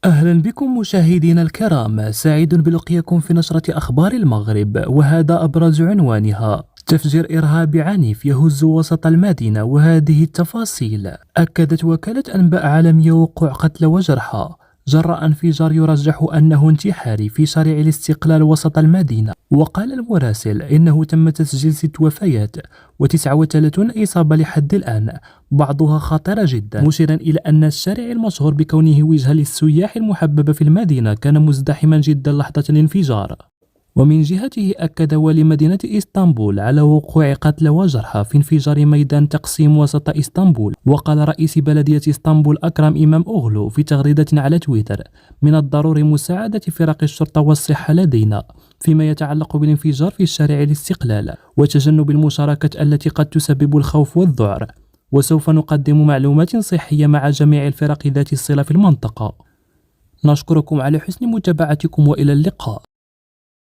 أهلا بكم مشاهدينا الكرام، سعيد بلقياكم في نشرة أخبار المغرب، وهذا أبرز عنوانها: تفجير إرهابي عنيف يهز وسط المدينة. وهذه التفاصيل. أكدت وكالة أنباء عالمية وقوع قتلى وجرحى جراء انفجار يرجح أنه انتحاري في شارع الاستقلال وسط المدينة. وقال المراسل إنه تم تسجيل 6 وفيات و39 إصابة لحد الآن، بعضها خطيرة جدا، مشيرا إلى أن الشارع المشهور بكونه وجهة للسياح المحببة في المدينة كان مزدحما جدا لحظة الانفجار. ومن جهته أكد والي مدينة إسطنبول على وقوع قتلى وجرحى في انفجار ميدان تقسيم وسط إسطنبول. وقال رئيس بلدية إسطنبول أكرم إمام أوغلو في تغريدة على تويتر: من الضروري مساعدة فرق الشرطة والصحة لدينا فيما يتعلق بالانفجار في شارع الاستقلال، وتجنب المشاركة التي قد تسبب الخوف والذعر، وسوف نقدم معلومات صحية مع جميع الفرق ذات الصلة في المنطقة. نشكركم على حسن متابعتكم وإلى اللقاء.